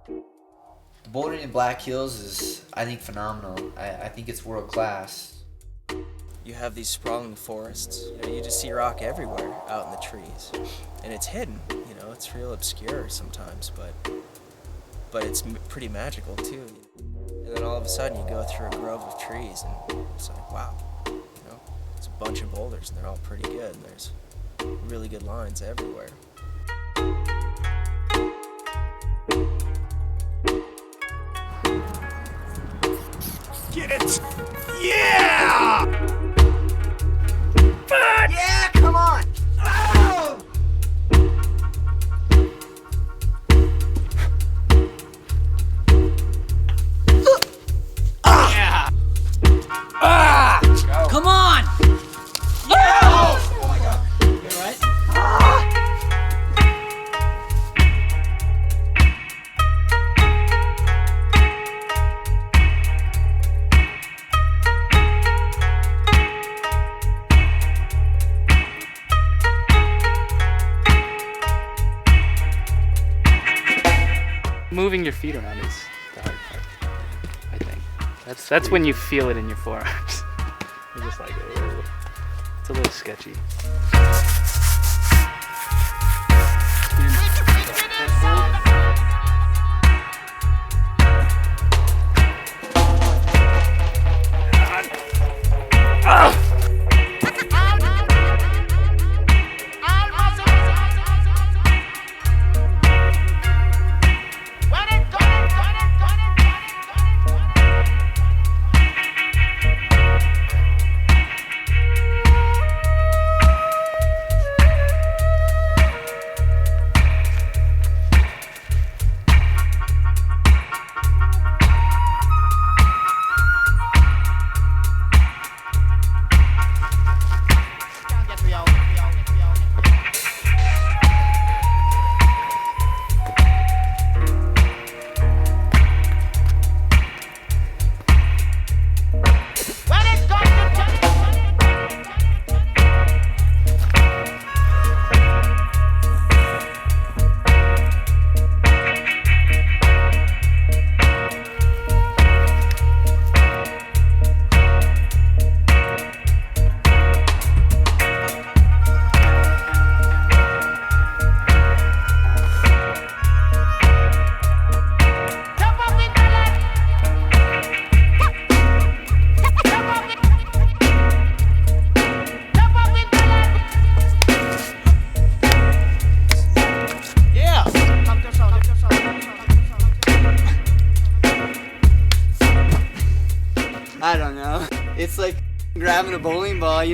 The bouldering in Black Hills is, I think, phenomenal. I think it's world class. You have these sprawling forests. You just see rock everywhere out in the trees. And it's hidden, it's real obscure sometimes, but it's pretty magical too. And then all of a sudden you go through a grove of trees and it's like, wow, it's a bunch of boulders and they're all pretty good. And there's really good lines everywhere. Get it! Yeah! Yeah, come on! Oh! Yeah! Ah! Come on! Yeah! Oh my god. You alright? Moving your feet around is the hard part, I think. That's when you feel it in your forearms. You're just like, oh, it's a little sketchy. I don't know. It's like grabbing a bowling ball,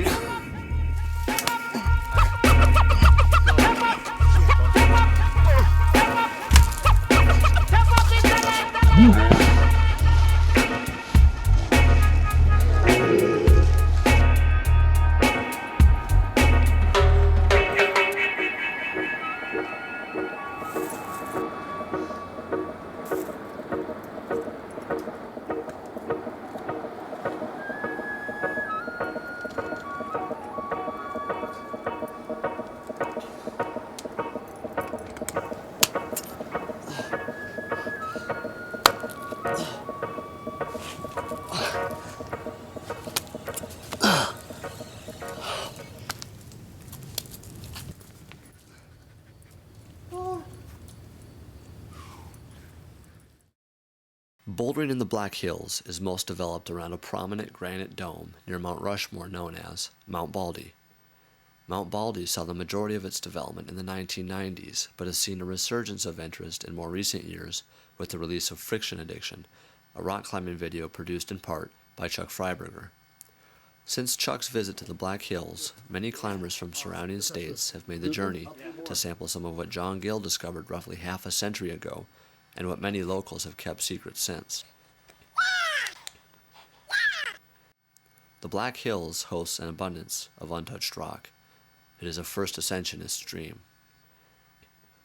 Bouldering in the Black Hills is most developed around a prominent granite dome near Mount Rushmore known as Mount Baldy. Mount Baldy saw the majority of its development in the 1990s, but has seen a resurgence of interest in more recent years with the release of Friction Addiction, a rock climbing video produced in part by Chuck Fryberger. Since Chuck's visit to the Black Hills, many climbers from surrounding states have made the journey to sample some of what John Gill discovered roughly half a century ago, and what many locals have kept secret since. The Black Hills hosts an abundance of untouched rock. It is a first ascensionist's dream.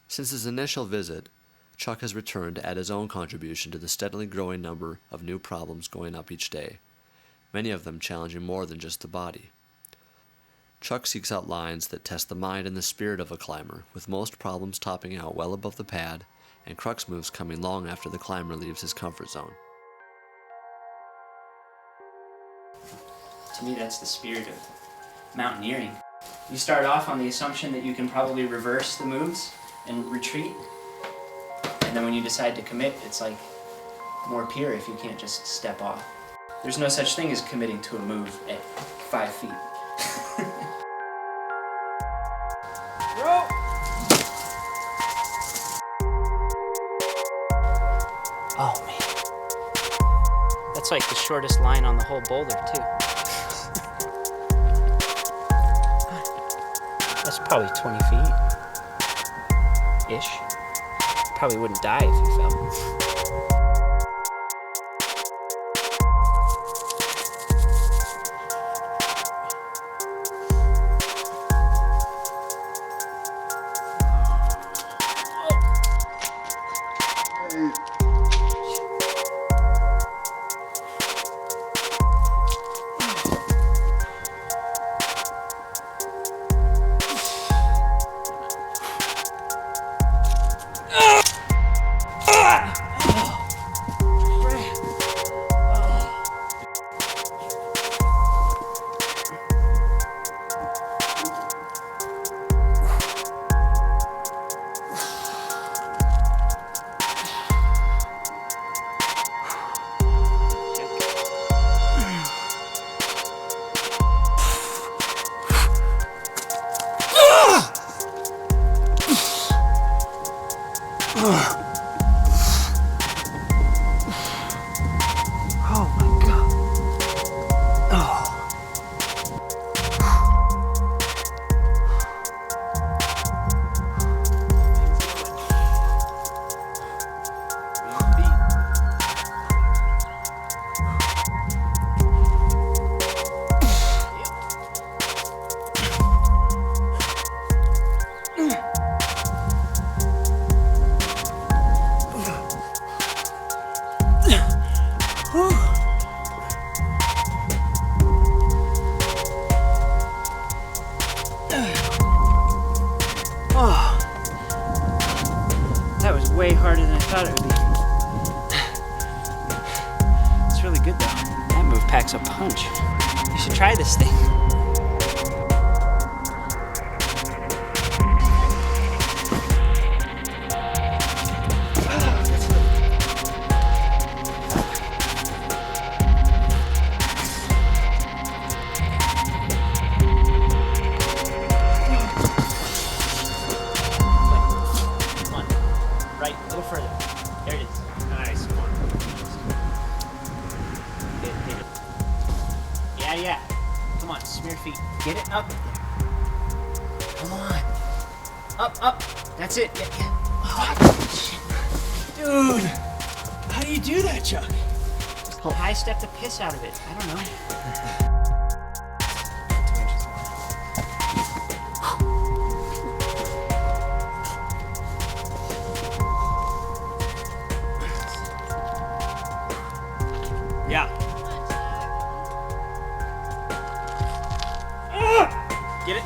Since his initial visit, Chuck has returned to add his own contribution to the steadily growing number of new problems going up each day, many of them challenging more than just the body. Chuck seeks out lines that test the mind and the spirit of a climber, with most problems topping out well above the pad and crux moves coming long after the climber leaves his comfort zone. To me, that's the spirit of mountaineering. You start off on the assumption that you can probably reverse the moves and retreat. And then when you decide to commit, it's like more pure if you can't just step off. There's no such thing as committing to a move at 5 feet. Bro! Oh man. That's like the shortest line on the whole boulder too. That's probably 20 feet. Ish. Probably wouldn't die if you fell. Way harder than I thought it would be. It's really good though. That move packs a punch. You should try this thing. Get it up. Come on. Up. That's it. Yeah. Oh, dude. How do you do that, Chuck? Just high step the piss out of it. I don't know. Yeah. Get it?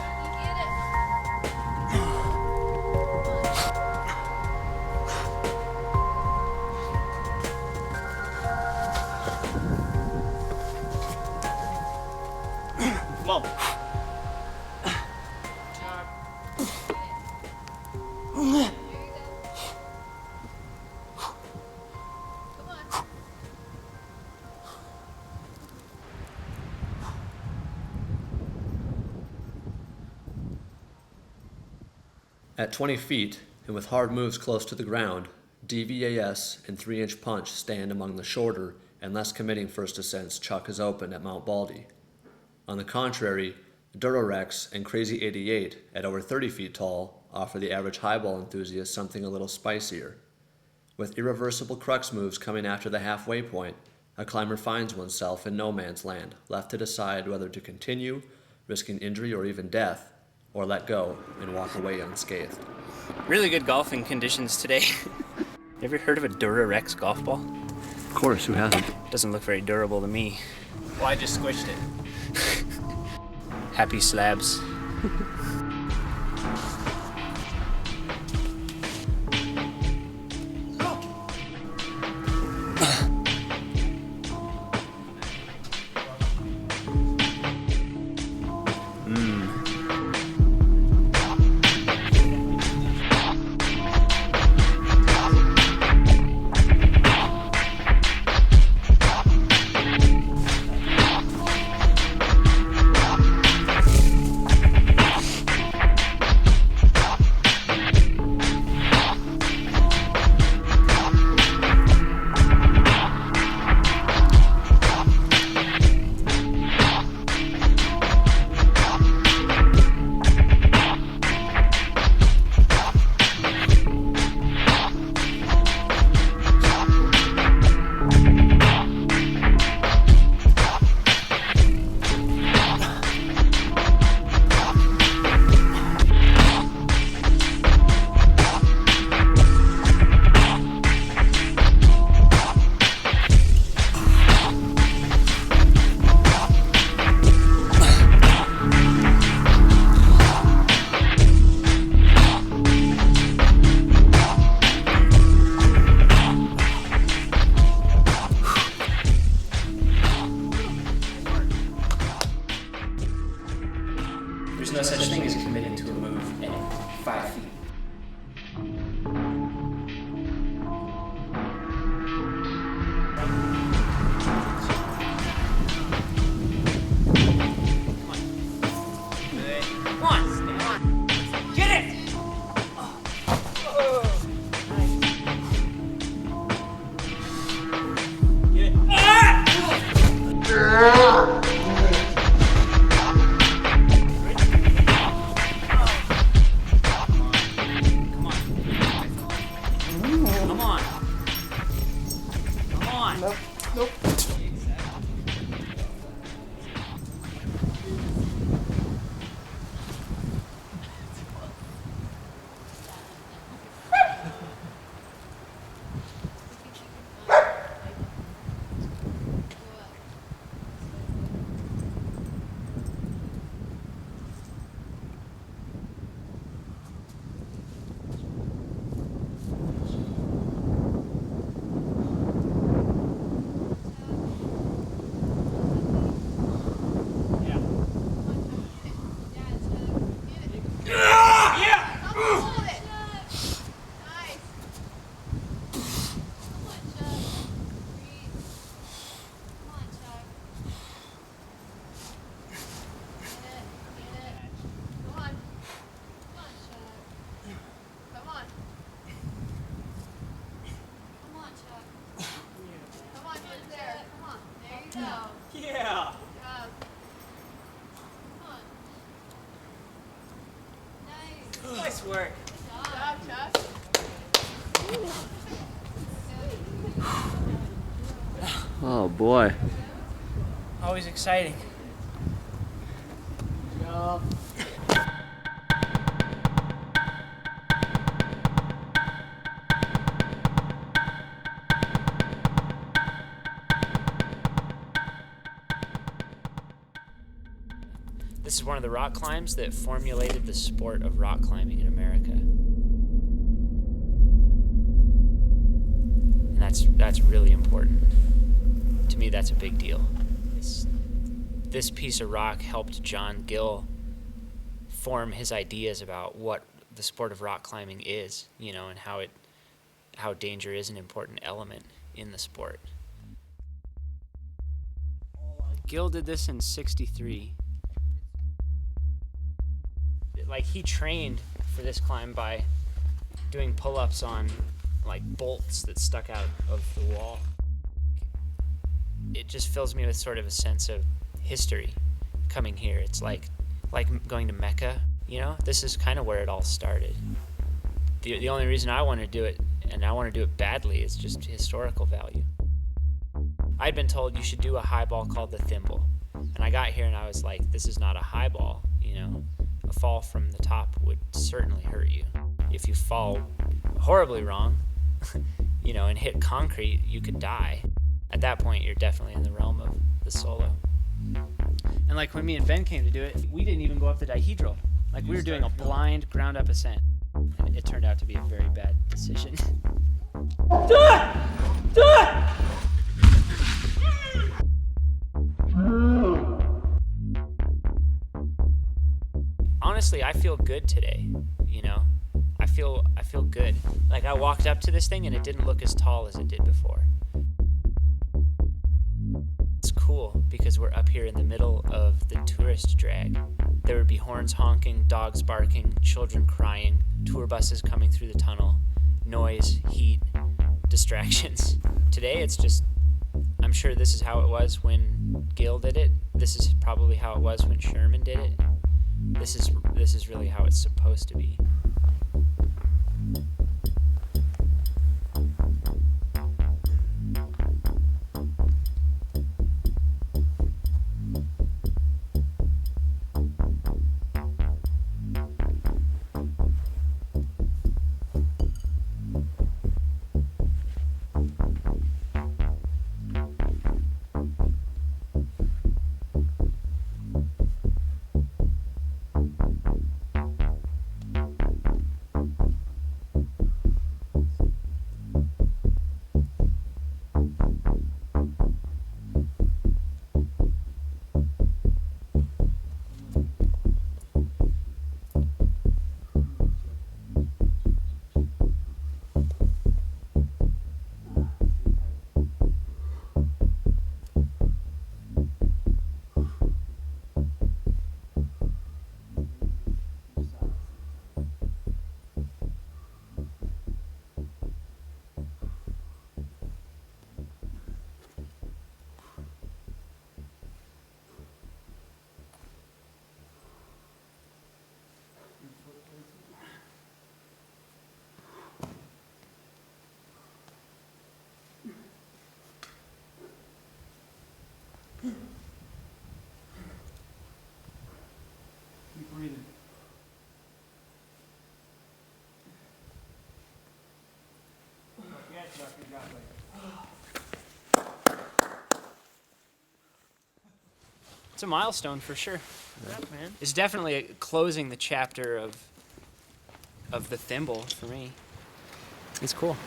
Come on. At 20 feet, and with hard moves close to the ground, DVAS and 3-inch punch stand among the shorter and less committing first ascents Chuck has opened at Mount Baldy. On the contrary, Durarex and Crazy 88 at over 30 feet tall offer the average highball enthusiast something a little spicier. With irreversible crux moves coming after the halfway point, a climber finds oneself in no man's land, left to decide whether to continue, risking injury or even death, or let go and walk away unscathed. Really good golfing conditions today. Ever heard of a Durarex golf ball? Of course, who hasn't? Doesn't look very durable to me. Well, I just squished it. Happy slabs. work. Oh boy. Always exciting. This is one of the rock climbs that formulated the sport of rock climbing in America. And that's really important. To me, that's a big deal. This piece of rock helped John Gill form his ideas about what the sport of rock climbing is, you know, and how danger is an important element in the sport. Gill did this in '63. Like, he trained for this climb by doing pull-ups on like bolts that stuck out of the wall. It just fills me with sort of a sense of history coming here. It's like going to Mecca, you know? This is kind of where it all started. The only reason I want to do it, and I want to do it badly, is just historical value. I'd been told you should do a high ball called the Thimble. And I got here and I was like, this is not a high ball, you know? A fall from the top would certainly hurt you. If you fall horribly wrong, you know, and hit concrete, you could die. At that point, you're definitely in the realm of the solo. And like when me and Ben came to do it, we didn't even go up the dihedral. Like, we were doing a blind ground up ascent. And it turned out to be a very bad decision. Do it! Do it! Honestly, I feel good today, you know? I feel good. Like, I walked up to this thing and it didn't look as tall as it did before. It's cool because we're up here in the middle of the tourist drag. There would be horns honking, dogs barking, children crying, tour buses coming through the tunnel, noise, heat, distractions. Today, it's just, I'm sure this is how it was when Gill did it. This is probably how it was when Sherman did it. This is really how it's supposed to be. Keep breathing. It's a milestone for sure. Yeah, man. It's definitely closing the chapter of the Thimble for me. It's cool.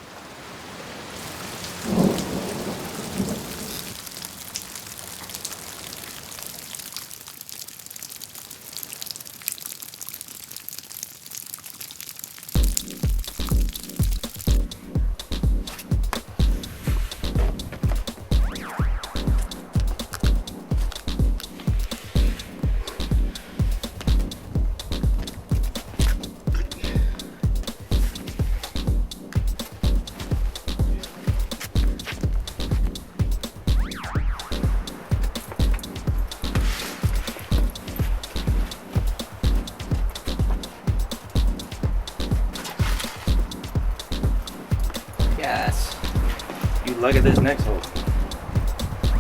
Look at this next hole.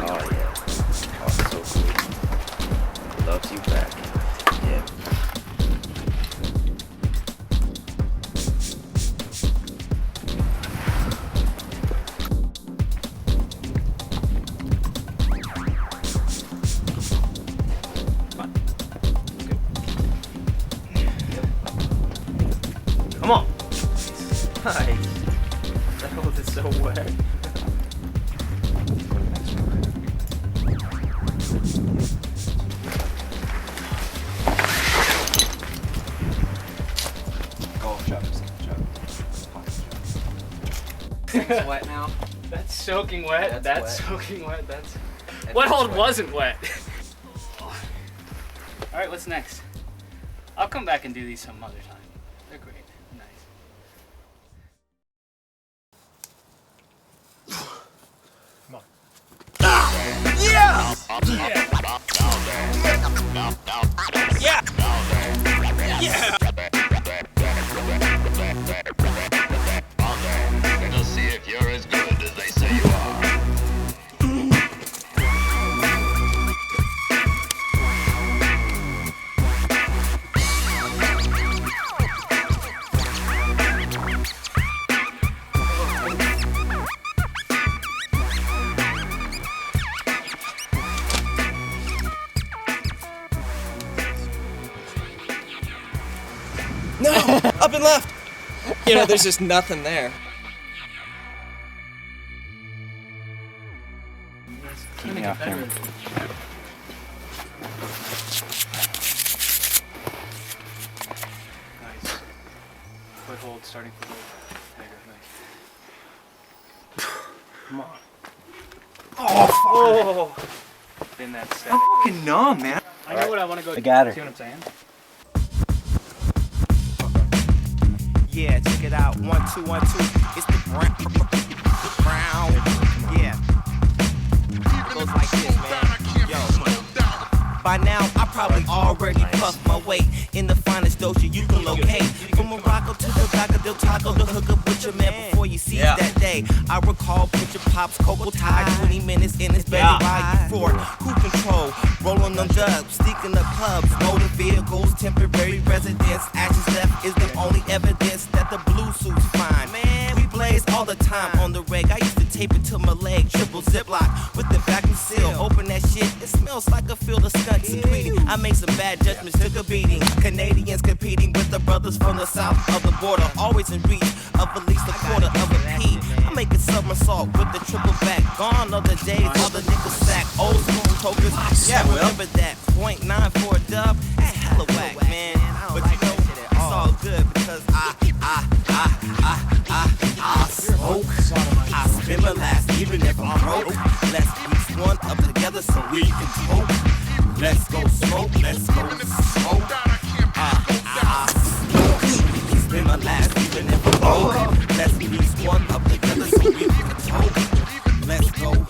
Oh yeah. Oh, so cool. Loves you back. Yeah. Come on. Nice. That hole is so wet. It's wet now. That's soaking wet. That's wet. soaking wet. That's what hole wasn't wet? All right, what's next? I'll come back and do these some other time. They're great. Nice. Yeah! Yeah! Yeah! Gonna see if you're as good as they say you are. No! Up and left! You know, there's just nothing there. Keep me off camera. Nice. Foothold, starting foothold. Tiger, nice. Come on. Oh, fuck. In that set. I'm fucking numb, man. I know what I want to go. I got her. See what I'm saying? Yeah, check it out. 1, 2, 1, 2. It's the brown. Yeah. It goes like this, man. Yo. By now, I probably already puffed my weight in the finest doja you can locate. From Morocco to the Daca del Taco, the hook up with your man before you see that day. I recall picture pops, cocoa tie, 20 minutes in his belly while you roar. Who control? Rolling them dubs, sneaking the clubs, motor vehicles, temporary residence. Ashes left is the only evidence that the blue suit's fine. Man, we blaze all the time on the reg. I used to tape it to my leg, triple ziplock with the vacuum seal. Open that shit, it smells like a field of skunks secreting. I made some bad judgments, took a beating. Canadians competing with the brothers from the south of the border, always in reach of at least a quarter of a P. I make a somersault with the triple back. Gone are the days, all the niggas sack. Old school tokens, yeah, remember that. 0.9 for a dub, that's hella whack, man. But you know, it's all good because I smoke. I spin my last even if I'm broke. Let's piece one up together so we can smoke. Let's go smoke, let's go smoke. Spin my last even if I'm broke. Let's piece one up together so we can smoke. Let's go smoke.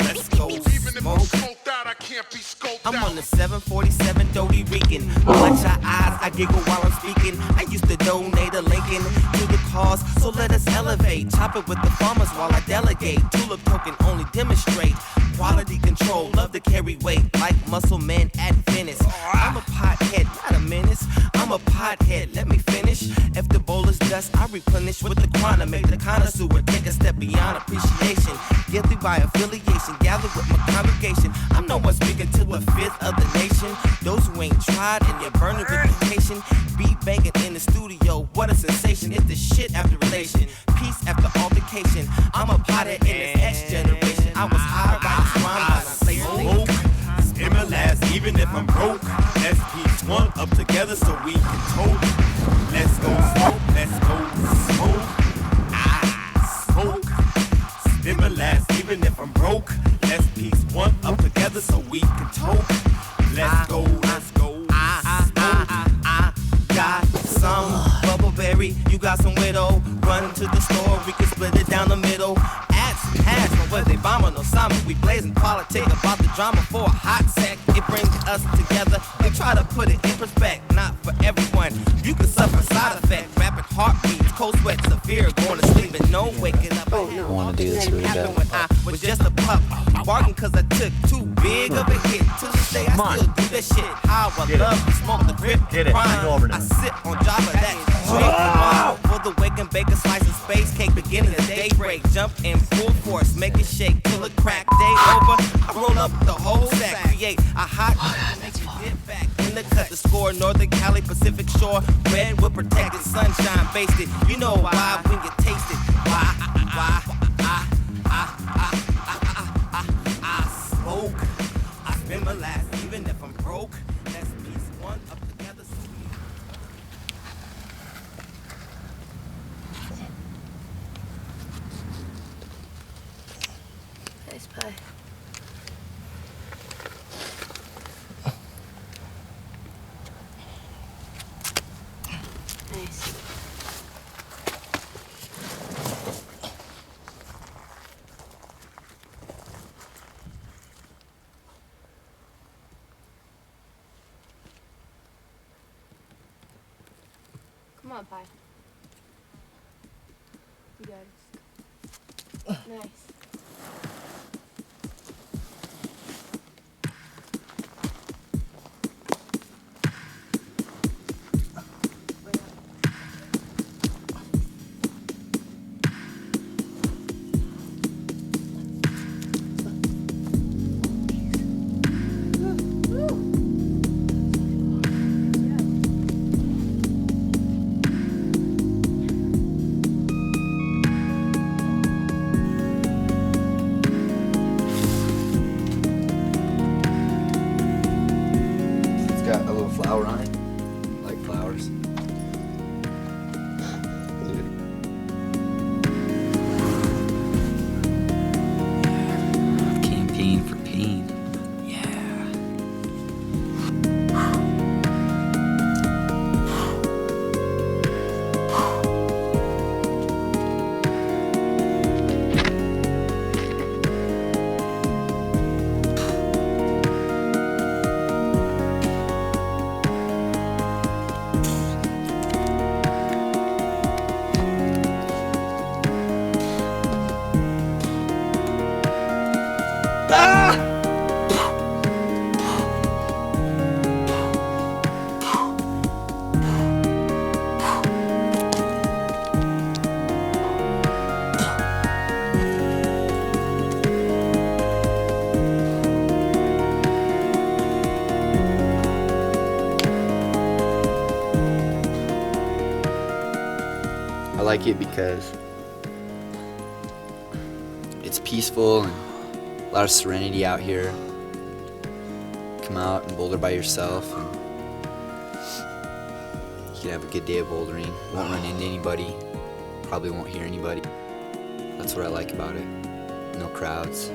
I'm on the 747 Dodie Regan. Bloodshot eyes, I giggle while I'm speaking. I used to donate a Lincoln to the cause, so let us elevate. Chop it with the farmers while I delegate. Tulip token only demonstrate quality control. Love to carry weight like muscle men at Venice. I'm a pothead, not a menace. I'm a pothead, let me finish. If the bowl is dust, I replenish with the quantum. Make the connoisseur take a step beyond appreciation. Get through by affiliation, gather with my congregation. I'm no one speaking to a fifth of the nation. Those who ain't tried and you're burning reputation. Beat banging in the studio, what a sensation. It's the shit after relation, peace after altercation. I'm a pothead in this X generation. I was high by this rhyme, I spin my last even if I'm broke. Let's piece one up together so we can tote. Let's go smoke, let's go smoke. I smoke. Spin my last even if I'm broke. Let's piece one up together so we can tote. Let's go, let's go. I got some bubbleberry, you got some widow. Run to the store, we can split it down the middle. Hash, but where they bombing Osama, we blazing politic about the drama for a hot sec. It brings us together. They try to put it in perspective, not for everyone. You can suffer side effects, rapid heartbeats, cold sweat severe, going to sleep and no waking up. Oh, no. I want to do this really bad. When I was just a pup, barking cause I took too big of a hit. To this day I still do that shit. How I love to smoke the grip. I sit on Java that drink. For the wake and bake a slice of space cake beginning of daybreak. Jump in full force, make it shake till a crack day over. I roll up the whole sack, create a hot get back in the cut to score. Northern Cali, Pacific Shore, red with protected sunshine basted. You know why when you taste it. Why I smoke. I spend my last even if I'm broke. That's piece one up together. Nice pie. Nice. Come on, pie. You got it. Nice. Got a little flower on it, like flowers. Campaign for pain. I like it because it's peaceful and a lot of serenity out here. Come out and boulder by yourself and you can have a good day of bouldering. Won't run into anybody, probably won't hear anybody. That's what I like about it. No crowds.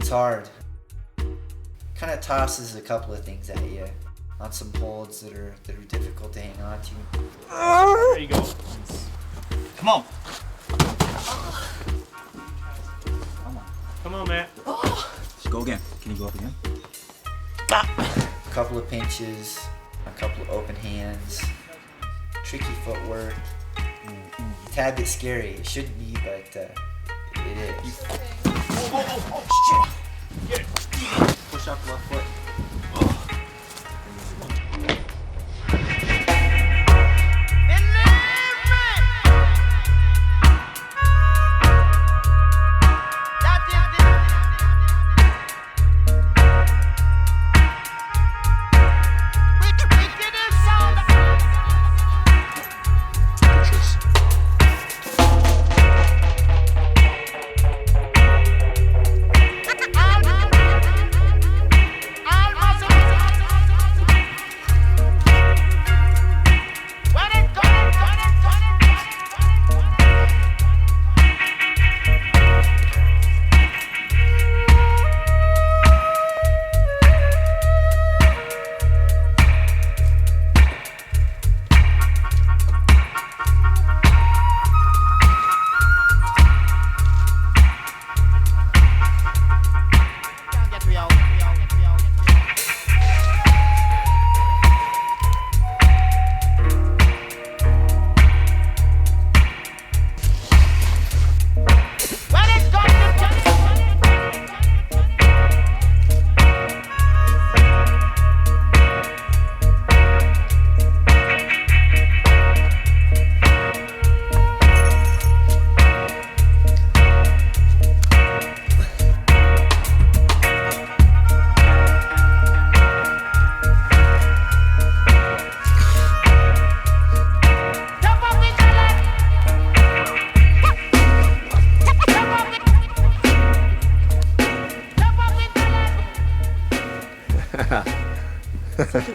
It's hard. Kind of tosses a couple of things at you on some holds that are difficult to hang on to. There you go. Come on. Come on, Matt. Just go again. Can you go up again? A couple of pinches, a couple of open hands, tricky footwork. A tad bit scary. It shouldn't be, but it is. Push up left foot.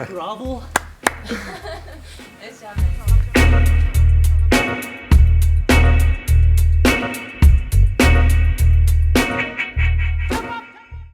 Grovel? It's happening.